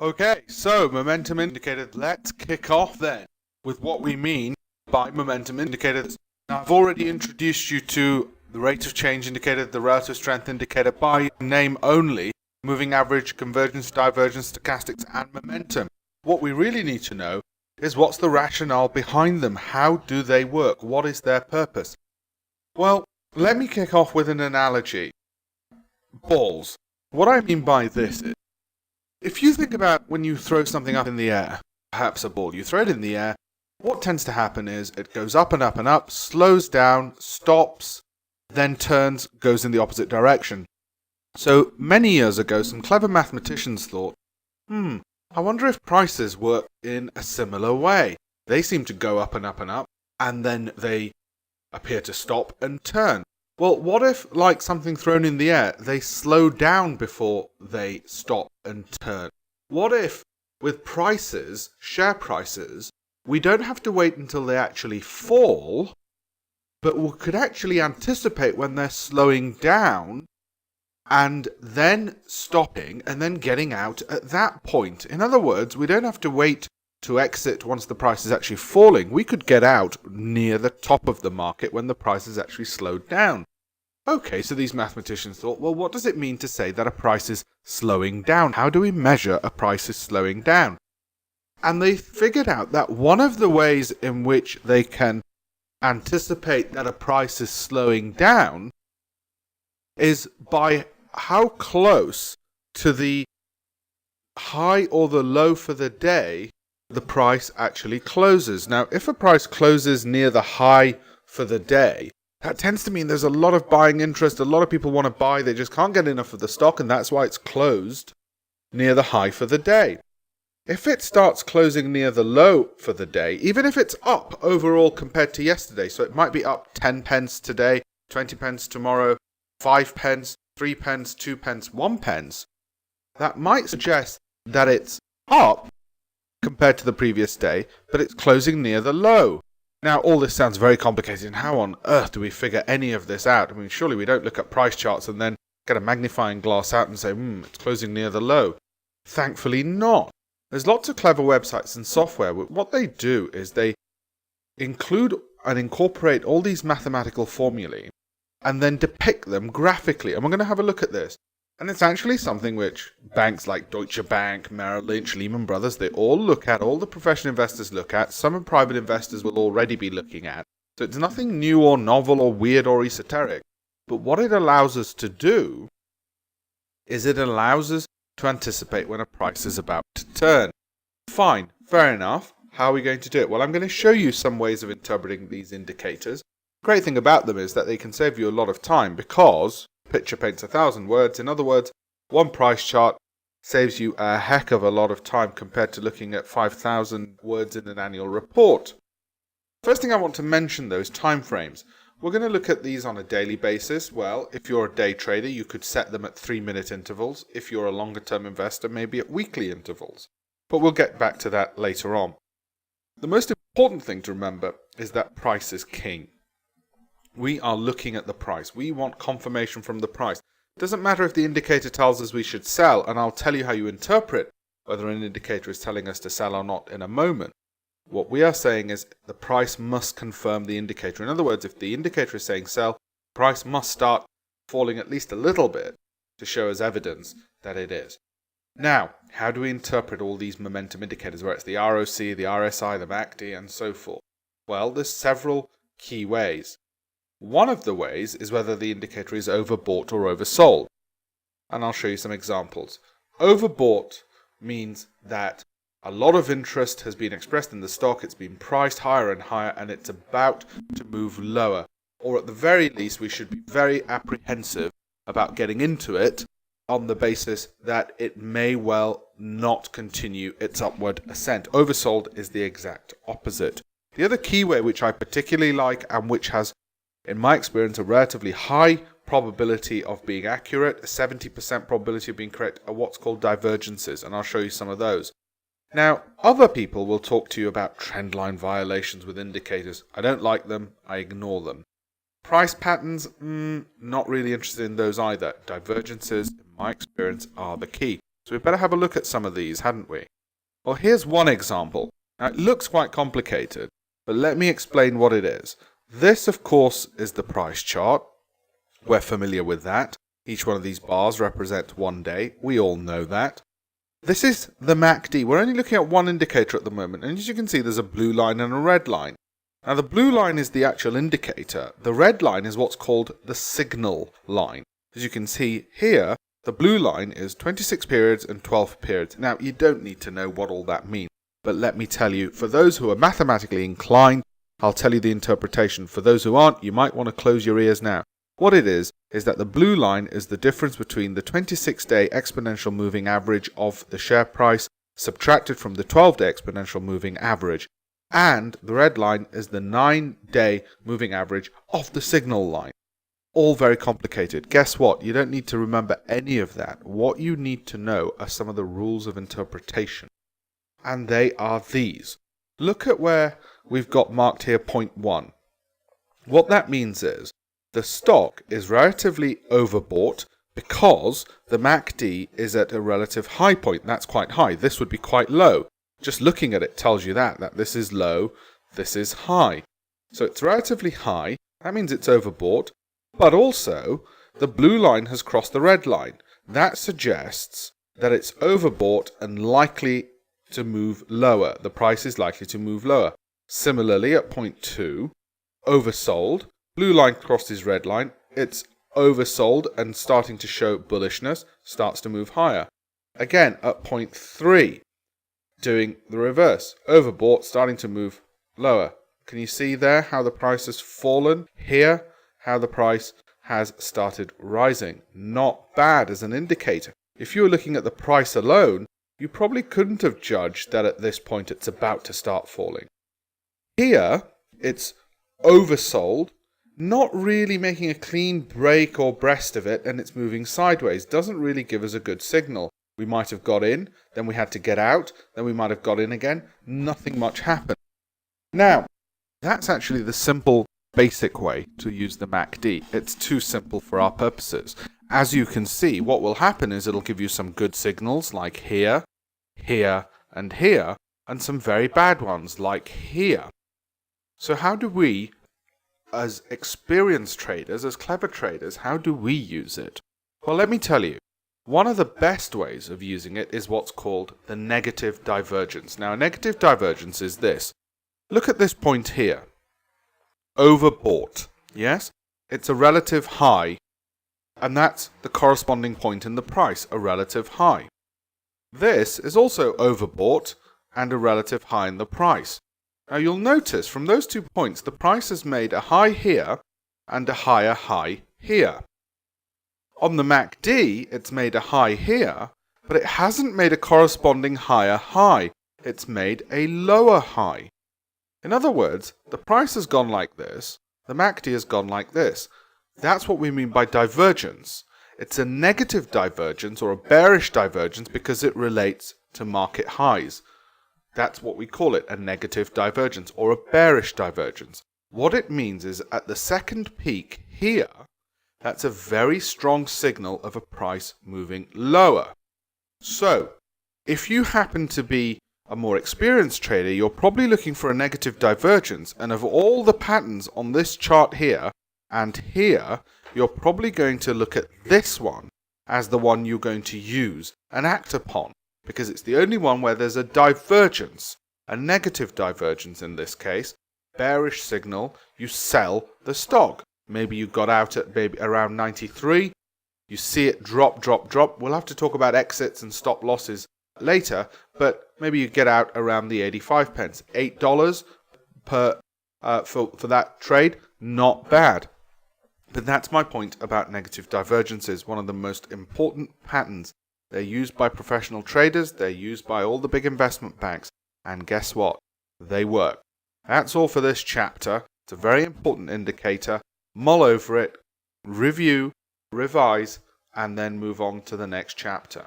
Okay, so momentum indicator. Let's kick off then with what we mean by momentum indicators. Now, I've already introduced you to the rate of change indicator, the relative strength indicator by name only, moving average, convergence, divergence, stochastics, and momentum. What we really need to know is what's the rationale behind them? How do they work? What is their purpose? Well, let me kick off with an analogy. Balls. What I mean by this is, if you think about when you throw something up in the air, perhaps a ball, you throw it in the air, what tends to happen is it goes up and up and up, slows down, stops, then turns, goes in the opposite direction. So many years ago, some clever mathematicians thought, I wonder if prices work in a similar way. They seem to go up and up and up, and then they appear to stop and turn. Well, what if, like something thrown in the air, they slow down before they stop and turn? What if, with prices, share prices, we don't have to wait until they actually fall, but we could actually anticipate when they're slowing down and then stopping and then getting out at that point. In other words, we don't have to wait to exit once the price is actually falling. We could get out near the top of the market when the price is actually slowed down. Okay, so these mathematicians thought, well, what does it mean to say that a price is slowing down? How do we measure a price is slowing down? And they figured out that one of the ways in which they can anticipate that a price is slowing down is by how close to the high or the low for the day the price actually closes. Now, if a price closes near the high for the day, that tends to mean there's a lot of buying interest, a lot of people want to buy, they just can't get enough of the stock, and that's why it's closed near the high for the day. If it starts closing near the low for the day, even if it's up overall compared to yesterday, so it might be up 10 pence today, 20 pence tomorrow, 5 pence, 3 pence, 2 pence, 1 pence, that might suggest that it's up compared to the previous day, but it's closing near the low. Now, all this sounds very complicated, and how on earth do we figure any of this out? I mean, surely we don't look at price charts and then get a magnifying glass out and say, it's closing near the low. Thankfully not. There's lots of clever websites and software. What they do is they include and incorporate all these mathematical formulae and then depict them graphically. And we're going to have a look at this. And it's actually something which banks like Deutsche Bank, Merrill Lynch, Lehman Brothers, they all look at, all the professional investors look at, some of private investors will already be looking at. So it's nothing new or novel or weird or esoteric. But what it allows us to do is it allows us to anticipate when a price is about to turn. Fine, fair enough. How are we going to do it? Well, I'm going to show you some ways of interpreting these indicators. The great thing about them is that they can save you a lot of time because picture paints 1,000 words. In other words, one price chart saves you a heck of a lot of time compared to looking at 5,000 words in an annual report. First thing I want to mention though is time frames. We're going to look at these on a daily basis. Well, if you're a day trader, you could set them at 3-minute intervals. If you're a longer term investor, maybe at weekly intervals. But we'll get back to that later on. The most important thing to remember is that price is king. We are looking at the price. We want confirmation from the price. It doesn't matter if the indicator tells us we should sell, and I'll tell you how you interpret whether an indicator is telling us to sell or not in a moment. What we are saying is the price must confirm the indicator. In other words, if the indicator is saying sell, price must start falling at least a little bit to show us evidence that it is. Now, how do we interpret all these momentum indicators, where it's the ROC, the RSI, the MACD, and so forth? Well, there's several key ways. One of the ways is whether the indicator is overbought or oversold. And I'll show you some examples. Overbought means that a lot of interest has been expressed in the stock, it's been priced higher and higher, and it's about to move lower. Or at the very least, we should be very apprehensive about getting into it on the basis that it may well not continue its upward ascent. Oversold is the exact opposite. The other key way which I particularly like and which has, in my experience, a relatively high probability of being accurate, a 70% probability of being correct, are what's called divergences, and I'll show you some of those. Now, other people will talk to you about trendline violations with indicators. I don't like them, I ignore them. Price patterns, not really interested in those either. Divergences, in my experience, are the key. So we better have a look at some of these, hadn't we? Well, here's one example. Now, it looks quite complicated, but let me explain what it is. This, of course, is the price chart. We're familiar with that. Each one of these bars represents 1 day. We all know that. This is the MACD. We're only looking at one indicator at the moment, and as you can see, there's a blue line and a red line. Now, the blue line is the actual indicator. The red line is what's called the signal line. As you can see here, the blue line is 26 periods and 12 periods. Now, you don't need to know what all that means, but let me tell you, for those who are mathematically inclined, I'll tell you the interpretation. For those who aren't, you might want to close your ears now. What it is that the blue line is the difference between the 26-day exponential moving average of the share price subtracted from the 12-day exponential moving average, and the red line is the 9-day moving average of the signal line. All very complicated. Guess what? You don't need to remember any of that. What you need to know are some of the rules of interpretation. And they are these. Look at where we've got marked here 0.1. What that means is the stock is relatively overbought because the MACD is at a relative high point. That's quite high. This would be quite low. Just looking at it tells you that this is low, this is high. So it's relatively high. That means it's overbought. But also, the blue line has crossed the red line. That suggests that it's overbought and likely to move lower. The price is likely to move lower. Similarly, at 0.2, oversold. Blue line crosses red line. It's oversold and starting to show bullishness. Starts to move higher. Again, at 0.3, doing the reverse. Overbought, starting to move lower. Can you see there how the price has fallen? Here, how the price has started rising. Not bad as an indicator. If you were looking at the price alone, you probably couldn't have judged that at this point it's about to start falling. Here, it's oversold, not really making a clean break or breast of it, and it's moving sideways. Doesn't really give us a good signal. We might have got in, then we had to get out, then we might have got in again. Nothing much happened. Now, that's actually the simple, basic way to use the MACD. It's too simple for our purposes. As you can see, what will happen is it'll give you some good signals like here, here, and here, and some very bad ones like here. So how do we, as experienced traders, as clever traders, how do we use it? Well, let me tell you. One of the best ways of using it is what's called the negative divergence. Now, a negative divergence is this. Look at this point here. Overbought. Yes? It's a relative high, and that's the corresponding point in the price, a relative high. This is also overbought and a relative high in the price. Now, you'll notice from those 2 points, the price has made a high here and a higher high here. On the MACD, it's made a high here, but it hasn't made a corresponding higher high. It's made a lower high. In other words, the price has gone like this, the MACD has gone like this. That's what we mean by divergence. It's a negative divergence or a bearish divergence because it relates to market highs. That's what we call it, a negative divergence or a bearish divergence. What it means is at the second peak here, that's a very strong signal of a price moving lower. So, if you happen to be a more experienced trader, you're probably looking for a negative divergence, and of all the patterns on this chart here and here, you're probably going to look at this one as the one you're going to use and act upon, because it's the only one where there's a divergence, a negative divergence in this case, bearish signal, you sell the stock. Maybe you got out at maybe around 93, you see it drop, drop, drop. We'll have to talk about exits and stop losses later, but maybe you get out around the 85 pence. $8 per for that trade, not bad. But that's my point about negative divergences, one of the most important patterns. They're used by professional traders, they're used by all the big investment banks, and guess what? They work. That's all for this chapter. It's a very important indicator. Mull over it, review, revise, and then move on to the next chapter.